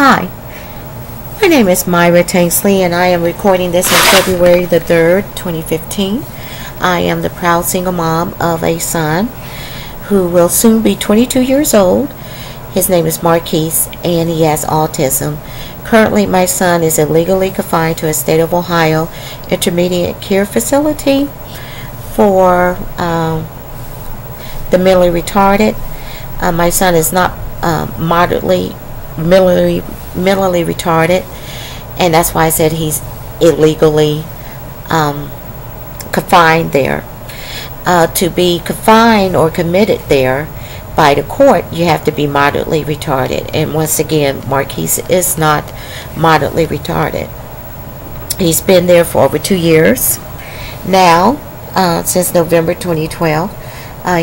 Hi, my name is Myra Tainsley and I am recording this on February the 3rd, 2015. I am the proud single mom of a son who will soon be 22 years old. His name is Marquise and he has autism. Currently, my son is illegally confined to a state of Ohio intermediate care facility for the mentally retarded. My son is not moderately mentally retarded, and that's why I said he's illegally confined there. To be confined or committed there by the court, you have to be moderately retarded, and once again, Marquise is not moderately retarded. He's been there for over 2 years now, since November 2012.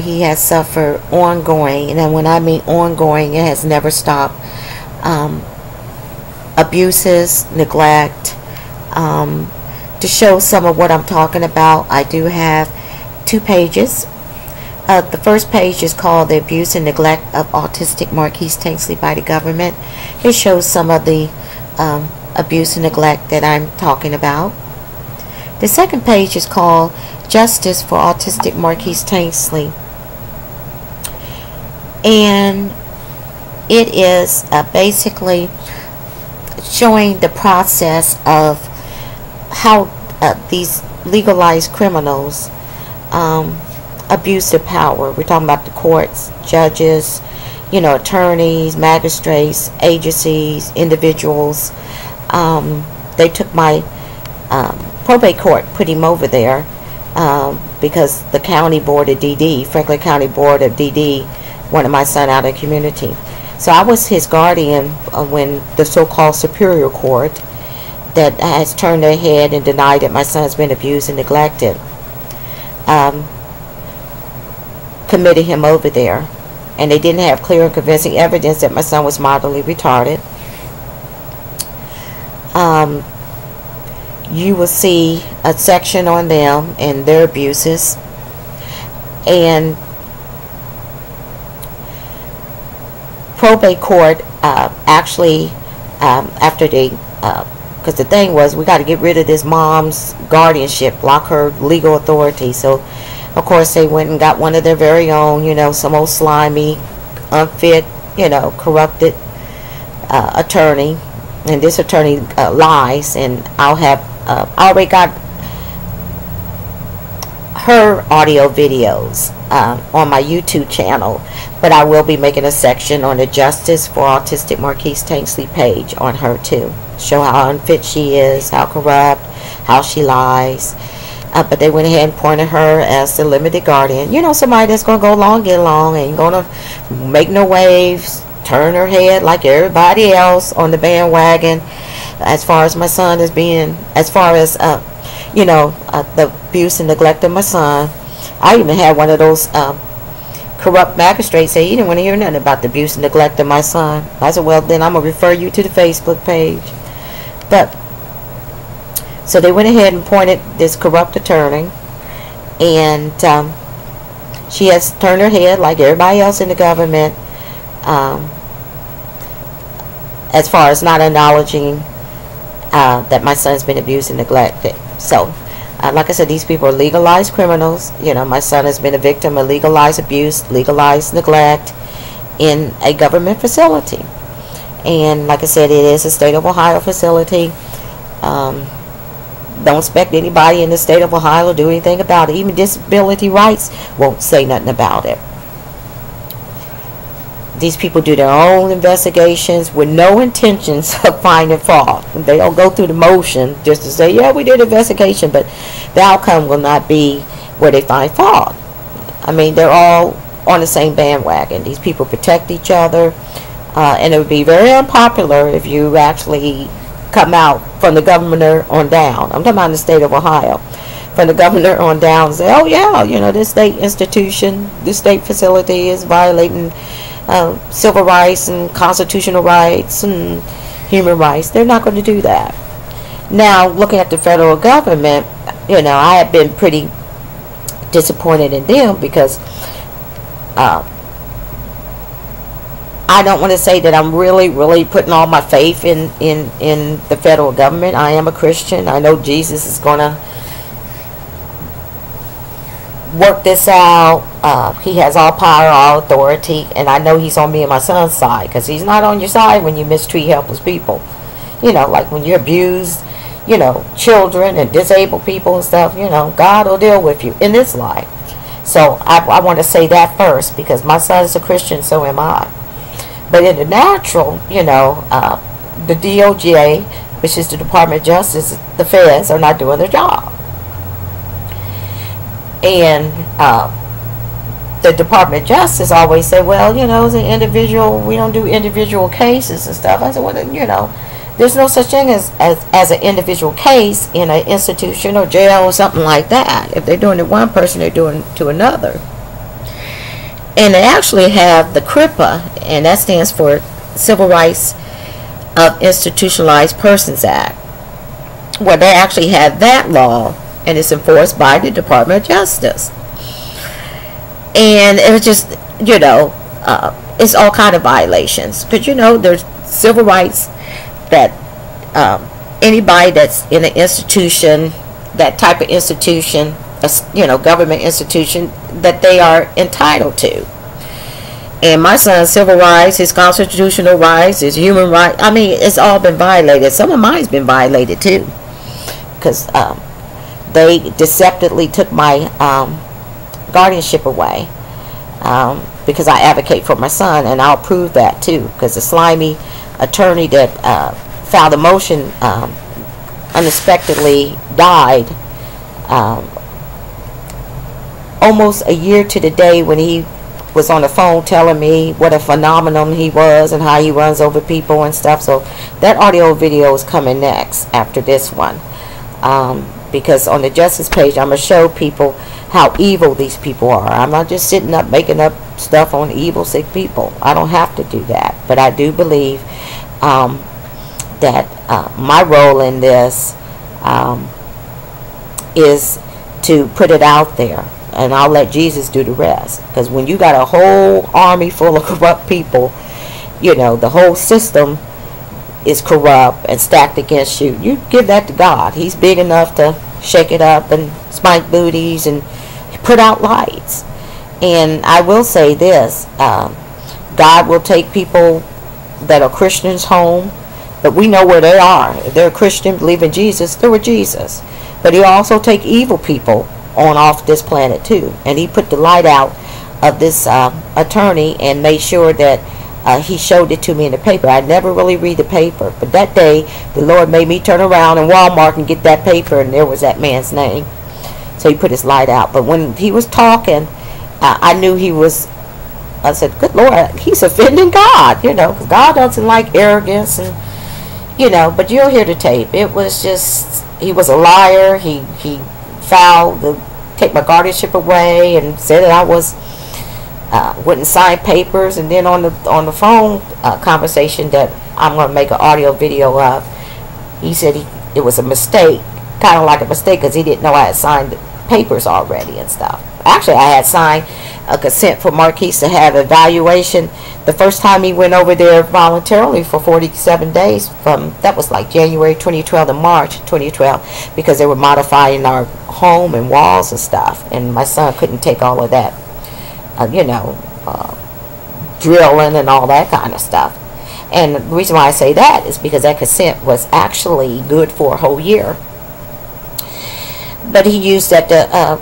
He has suffered ongoing, and when I mean ongoing, it has never stopped, abuses, neglect. To show some of what I'm talking about, I do have 2 pages. The first page is called The Abuse and Neglect of Autistic Marquise Tainsley by the Government. It shows some of the abuse and neglect that I'm talking about. The second page is called Justice for Autistic Marquise Tainsley, and it is basically showing the process of how these legalized criminals abuse their power. We're talking about the courts, judges, attorneys, magistrates, agencies, individuals. They took my probate court, put him over there because the county board of DD, Franklin County Board of DD, wanted my son out of the community. So I was his guardian when the so-called Superior Court that has turned their head and denied that my son's been abused and neglected committed him over there, and they didn't have clear and convincing evidence that my son was moderately retarded. You will see a section on them and their abuses, and probate court actually after they because the thing was, we got to get rid of this mom's guardianship, block her legal authority. So of course they went and got one of their very own, some old slimy, unfit, corrupted attorney, and this attorney lies, and I already got her audio videos on my YouTube channel, but I will be making a section on the Justice for Autistic Marquise Tainsley page on her too. Show how unfit she is, how corrupt, how she lies. But they went ahead and appointed her as the limited guardian. Somebody that's going to go along, get along, ain't going to make no waves, turn her head like everybody else on the bandwagon. As far as my son is being, as far as the abuse and neglect of my son. I even had one of those corrupt magistrates say he didn't want to hear nothing about the abuse and neglect of my son. I said, well, then I'm going to refer you to the Facebook page. But so they went ahead and appointed this corrupt attorney, and she has turned her head like everybody else in the government, as far as not acknowledging that my son's been abused and neglected. So like I said, these people are legalized criminals. My son has been a victim of legalized abuse, legalized neglect in a government facility. And like I said, it is a state of Ohio facility. Don't expect anybody in the state of Ohio to do anything about it. Even disability rights won't say nothing about it. These people do their own investigations with no intentions of finding fault. They don't go through the motion just to say, yeah, we did an investigation, but the outcome will not be where they find fault. I mean, they're all on the same bandwagon. These people protect each other, and it would be very unpopular if you actually come out from the governor on down. I'm talking about in the state of Ohio. From the governor on down, say, oh yeah, this state institution, this state facility is violating civil rights and constitutional rights and human rights. They're not going to do that. Now, looking at the federal government, I have been pretty disappointed in them because I don't want to say that I'm really putting all my faith in the federal government. I am a Christian. I know Jesus is going to work this out. He has all power, all authority, and I know he's on me and my son's side, because he's not on your side when you mistreat helpless people. You know, like when you abuse, you know, children and disabled people and stuff, you know, God will deal with you in this life. So I want to say that first, because my son is a Christian, so am I. But in the natural, you know, the DOJ, which is the Department of Justice, the feds are not doing their job. And the Department of Justice always say, well, you know, as an individual, we don't do individual cases and stuff. I said, well, you know, there's no such thing as an individual case in an institution or jail or something like that. If they're doing it to one person, they're doing it to another. And they actually have the CRIPA, and that stands for Civil Rights of Institutionalized Persons Act, where they actually have that law, and it's enforced by the Department of Justice. And it was just, you know, it's all kind of violations. Because, you know, there's civil rights that anybody that's in an institution, that type of institution, you know, government institution, that they are entitled to. And my son's civil rights, his constitutional rights, his human rights, I mean, it's all been violated. Some of mine's been violated too, because they deceptively took my guardianship away, because I advocate for my son, and I'll prove that too, because the slimy attorney that filed a motion unexpectedly died almost a year to the day, when he was on the phone telling me what a phenomenon he was and how he runs over people and stuff. So that audio video is coming next after this one, because on the Justice page I'm going to show people how evil these people are. I'm not just sitting up making up stuff on evil, sick people. I don't have to do that, but I do believe that my role in this is to put it out there, and I'll let Jesus do the rest. Because when you got a whole army full of corrupt people, you know, the whole system is corrupt and stacked against you. You give that to God. He's big enough to shake it up and spike booties and put out lights. And I will say this, God will take people that are Christians home, but we know where they are. If they're a Christian, believe in Jesus, they're with Jesus. But he'll also take evil people on off this planet too. And he put the light out of this attorney and made sure that he showed it to me in the paper. I never really read the paper, but that day the Lord made me turn around in Walmart and get that paper, and there was that man's name. So he put his light out. But when he was talking, I knew he was, I said, good Lord, he's offending God, you know, because God doesn't like arrogance, and you know. But you'll hear the tape. It was just, he was a liar. He filed to take my guardianship away and said that I was wouldn't sign papers. And then on the phone conversation that I'm going to make an audio video of, he said it was a mistake, kind of like a mistake, because he didn't know I had signed the papers already and stuff. Actually, I had signed a consent for Marquise to have evaluation the first time he went over there voluntarily for 47 days, from, that was like January 2012 to March 2012, because they were modifying our home and walls and stuff, and my son couldn't take all of that, you know, drilling and all that kind of stuff. And the reason why I say that is because that consent was actually good for a whole year, but he used that to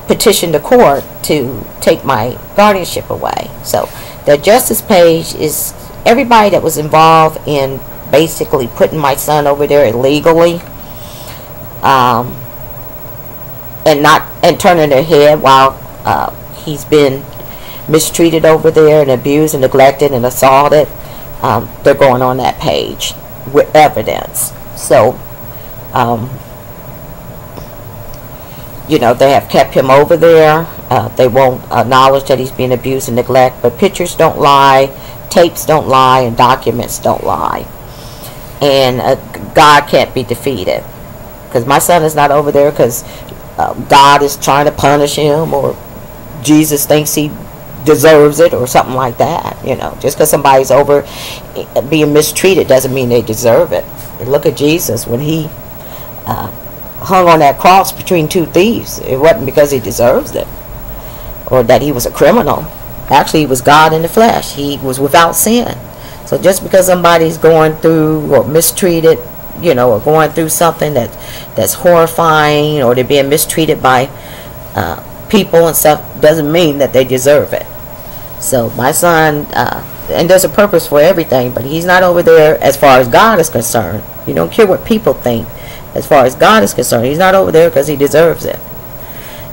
petition the court to take my guardianship away. So the Justice page is everybody that was involved in basically putting my son over there illegally, and turning their head while he's been mistreated over there and abused and neglected and assaulted. They're going on that page with evidence. So you know, they have kept him over there. They won't acknowledge that he's being abused and neglected. But pictures don't lie, tapes don't lie, and documents don't lie. And God can't be defeated. Because my son is not over there because God is trying to punish him, or Jesus thinks he deserves it or something like that. You know, just because somebody's over being mistreated doesn't mean they deserve it. And look at Jesus when he hung on that cross between two thieves. It wasn't because he deserves it or that he was a criminal. Actually, he was God in the flesh. He was without sin. So just because somebody's going through or mistreated, you know, or going through something that's horrifying, or they're being mistreated by people and stuff, doesn't mean that they deserve it. So my son, and there's a purpose for everything, but he's not over there as far as God is concerned. You don't care what people think. As far as God is concerned, he's not over there because he deserves it.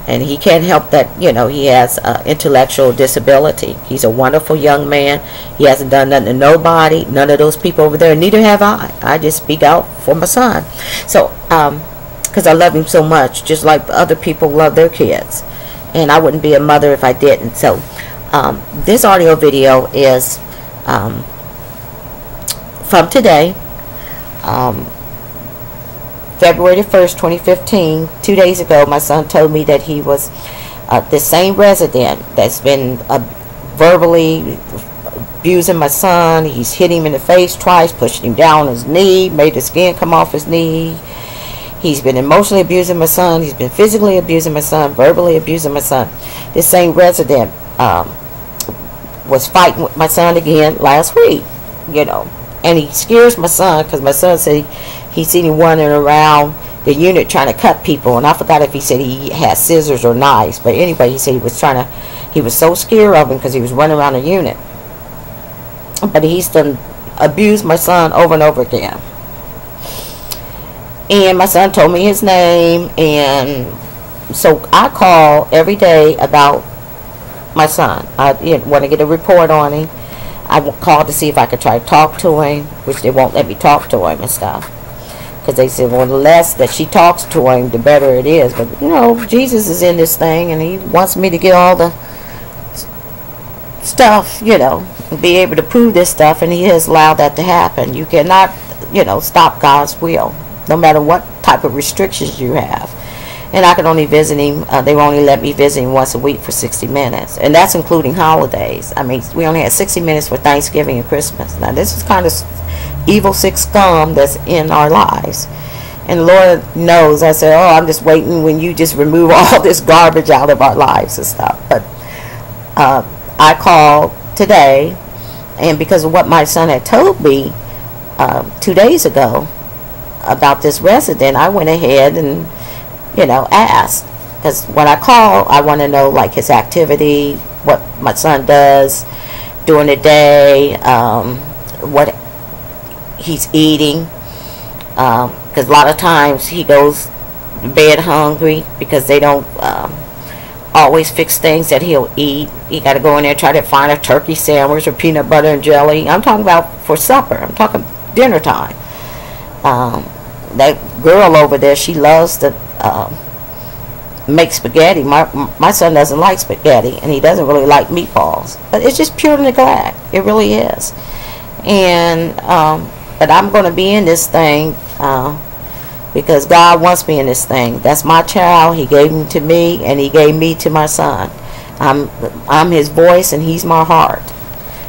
And he can't help that, you know, he has intellectual disability. He's a wonderful young man. He hasn't done nothing to nobody, none of those people over there, neither have I. I just speak out for my son. So, because I love him so much, just like other people love their kids. And I wouldn't be a mother if I didn't. So, this audio video is from today, February 1st, 2015. 2 days ago, my son told me that he was the same resident that's been verbally abusing my son. He's hit him in the face twice, pushed him down on his knee, made the skin come off his knee. He's been emotionally abusing my son. He's been physically abusing my son, verbally abusing my son. This same resident was fighting with my son again last week, you know. And he scares my son because my son said he seen him running around the unit trying to cut people. And I forgot if he said he had scissors or knives. But anyway, he said he was so scared of him because he was running around the unit. But he's done abused my son over and over again. And my son told me his name. And so I call every day about my son. I want to get a report on him. I called to see if I could try to talk to him, which they won't let me talk to him and stuff. Because they said, well, the less that she talks to him, the better it is. But, you know, Jesus is in this thing, and he wants me to get all the stuff, you know, and be able to prove this stuff, and he has allowed that to happen. You cannot, you know, stop God's will, no matter what type of restrictions you have. And I can only visit him, they only let me visit him once a week for 60 minutes. And that's including holidays. I mean, we only had 60 minutes for Thanksgiving and Christmas. Now, this is kind of evil, sick scum that's in our lives. And the Lord knows. I said, oh, I'm just waiting when you just remove all this garbage out of our lives and stuff. But I called today, and because of what my son had told me 2 days ago about this resident, I went ahead and, you know, asked. Because when I call, I want to know, like, his activity, what my son does during the day, what he's eating. Because a lot of times he goes to bed hungry because they don't always fix things that he'll eat. He got to go in there and try to find a turkey sandwich or peanut butter and jelly. I'm talking about for supper. I'm talking dinner time. That girl over there, she loves to make spaghetti. My son doesn't like spaghetti, and he doesn't really like meatballs. But it's just pure neglect. It really is. And but I'm going to be in this thing because God wants me in this thing. That's my child. He gave him to me, and he gave me to my son. I'm his voice, and he's my heart.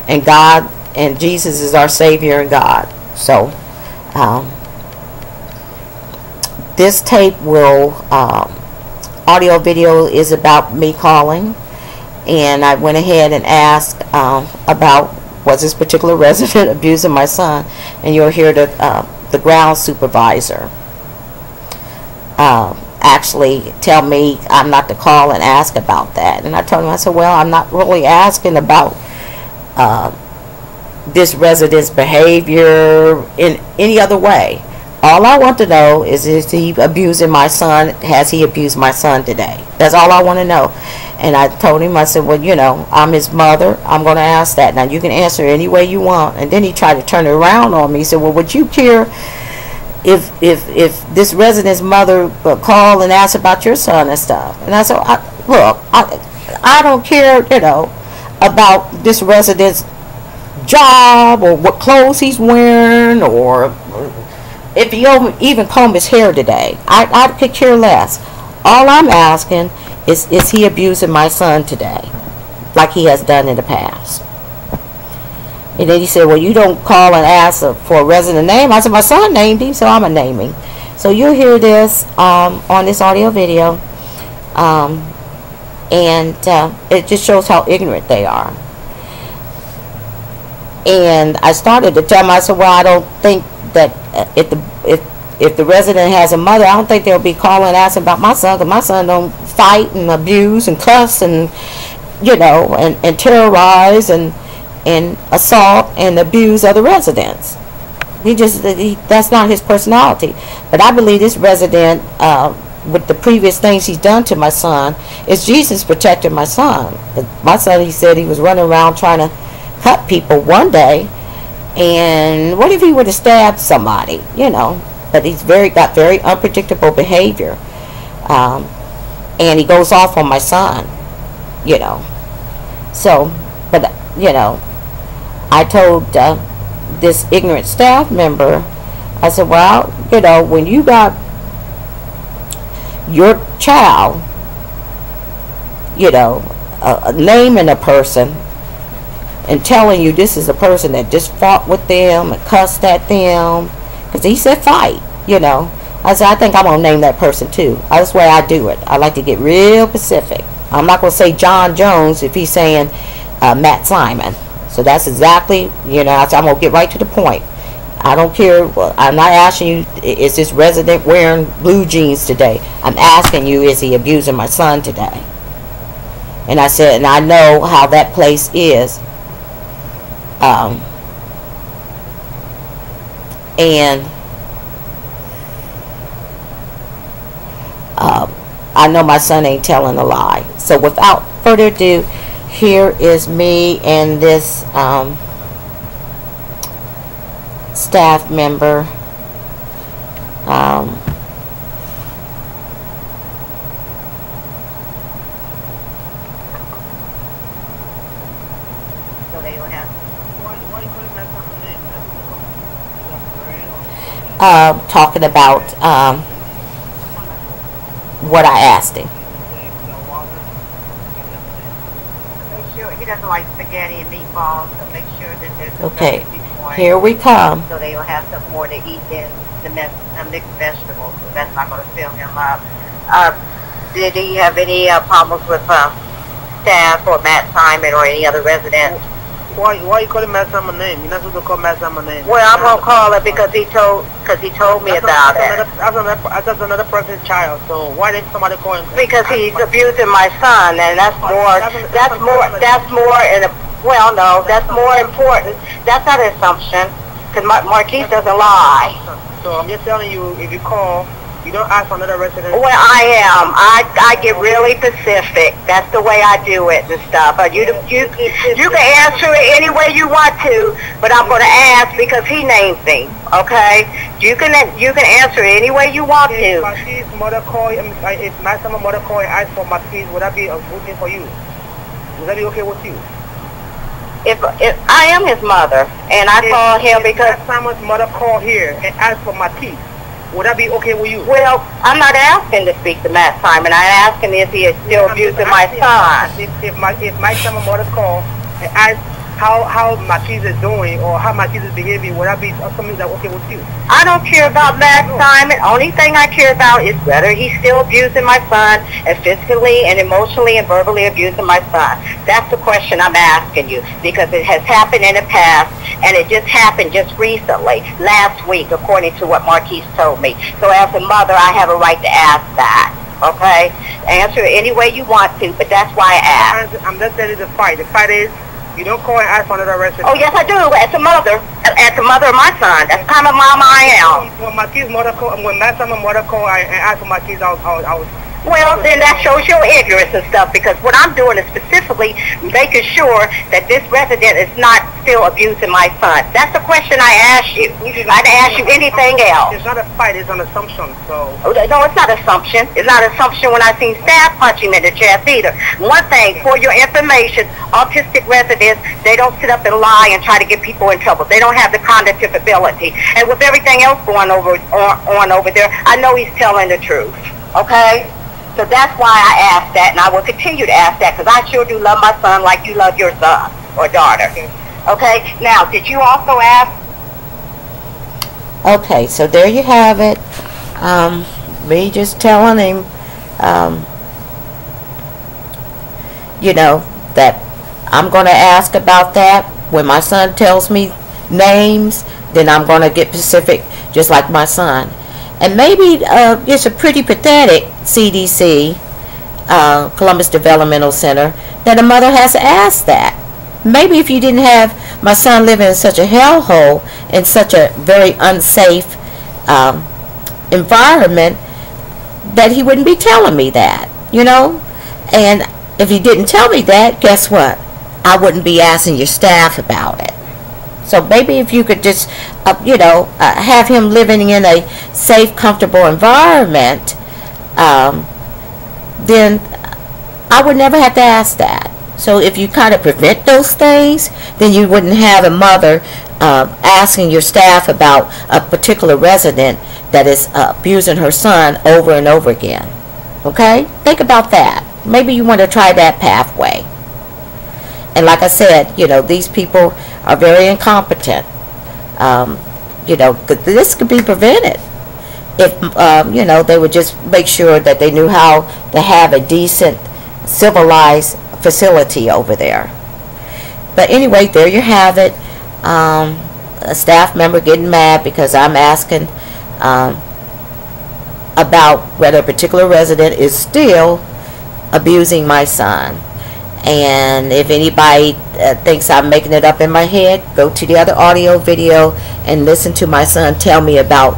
And God and Jesus is our Savior and God. So this tape will audio video is about me calling, and I went ahead and asked about was this particular resident abusing my son, and you'll hear the ground supervisor actually tell me I'm not to call and ask about that. And I told him, I said, well, I'm not really asking about this resident's behavior in any other way. All I want to know is he abusing my son? Has he abused my son today? That's all I want to know. And I told him, I said, well, you know, I'm his mother. I'm going to ask that. Now, you can answer any way you want. And then he tried to turn it around on me. He said, well, would you care if this resident's mother called and asked about your son and stuff? And I said, look, I don't care, you know, about this resident's job or what clothes he's wearing or if he even comb his hair today. I could care less. All I'm asking is he abusing my son today? like he has done in the past. And then he said, well, you don't call and ask for a resident name. I said, my son named him, so I'm a naming. So you'll hear this on this audio video. And it just shows how ignorant they are. And I started to tell him, I said, well, I don't think that if the resident has a mother, I don't think they'll be calling and asking about my son, because my son don't fight and abuse and cuss and, you know, and terrorize and assault and abuse other residents. That's not his personality. But I believe this resident, with the previous things he's done to my son, is Jesus protecting my son. My son, he said he was running around trying to cut people one day, and what if he would have stabbed somebody, you know? But he's got very unpredictable behavior, and he goes off on my son, you know. So, but you know, I told this ignorant staff member, I said, well, you know, when you got your child, you know, naming a person and telling you this is a person that just fought with them and cussed at them, because he said fight, you know. I said, I think I'm going to name that person too. That's the way I do it. I like to get real specific. I'm not going to say John Jones if he's saying Matt Simon. So that's exactly, you know, I'm going to get right to the point. I don't care. I'm not asking you, is this resident wearing blue jeans today? I'm asking you, is he abusing my son today? And I said, and I know how that place is. And I know my son ain't telling a lie. So without further ado, here is me and this staff member. Talking about what I asked him. Make sure he doesn't like spaghetti and meatballs, so make sure that there's okay. Here we come. So they will have some more to eat than the mixed vegetables. So that's not going to fill him up. Did he have any problems with staff or Matt Simon or any other residents? Why you calling Matt Simon name? You're not supposed to call Matt Simon name. Well, I'm gonna call it because he told me about it. That's another person's child. So why did somebody call him? Because he's abusing my son, and that's more important. That's not an assumption, because Marquise doesn't lie. So I'm just telling you, if you call, you don't ask for another resident. Well, I am. I get really specific. That's the way I do it and stuff. You can answer it any way you want to, but I'm going to ask because he named me. Okay? You can answer it any way you want to. If Marquise's mother call, if my son mother call and ask for Marquise, would that be a good thing for you? Would that be okay with you? If I am his mother, and I call him because someone's mother call here and ask for Marquise, would that be okay with you? Well, I'm not asking to speak to Matt Simon. I'm asking if he is still abusing my son. If my son mother call and ask how Marquise is doing or how Marquise is behaving, would that be something that's okay with you? I don't care about Matt Simon. Only thing I care about is whether he's still abusing my son and physically and emotionally and verbally abusing my son. That's the question I'm asking you, because it has happened in the past, and it just happened just recently, last week, according to what Marquise told me. So as a mother, I have a right to ask that. Okay? Answer it any way you want to, but that's why I asked. I'm just telling you the fight. The fight is, you don't call and ask for another resident. Oh, yes, I do. As a mother of my son. That's the kind of mama I am. When Marquise's mother call, when my son's mother call and ask for Marquise, I was Well, then that shows your ignorance and stuff, because what I'm doing is specifically making sure that this resident is not still abusing my son. That's the question I asked you. I didn't ask you anything else. It's not a fight, it's an assumption. So no, it's not assumption. It's not assumption when I seen staff punching in the chest either. One thing, for your information, autistic residents, they don't sit up and lie and try to get people in trouble. They don't have the cognitive ability. And with everything else going on over there, I know he's telling the truth. Okay? So that's why I asked that, and I will continue to ask that, because I sure do love my son like you love your son or daughter. Okay? Now, did you also ask? Okay, so there you have it. Me just telling him, you know, that I'm going to ask about that. When my son tells me names, then I'm going to get specific, just like my son. And maybe it's a pretty pathetic CDC, Columbus Developmental Center, that a mother has to ask that. Maybe if you didn't have my son living in such a hellhole, in such a very unsafe environment, that he wouldn't be telling me that, you know. And if he didn't tell me that, guess what? I wouldn't be asking your staff about it. So maybe if you could just, have him living in a safe, comfortable environment, then I would never have to ask that. So if you kind of prevent those things, then you wouldn't have a mother asking your staff about a particular resident that is abusing her son over and over again. Okay? Think about that. Maybe you want to try that pathway. And like I said, these people are very incompetent. This could be prevented if, they would just make sure that they knew how to have a decent, civilized facility over there. But anyway, there you have it. A staff member getting mad because I'm asking about whether a particular resident is still abusing my son. And if anybody thinks I'm making it up in my head, go to the other audio video and listen to my son tell me about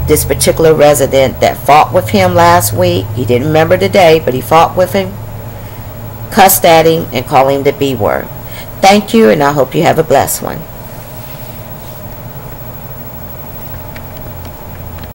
this particular resident that fought with him last week. He didn't remember the day, but he fought with him, cussed at him, and called him the B word. Thank you, and I hope you have a blessed one.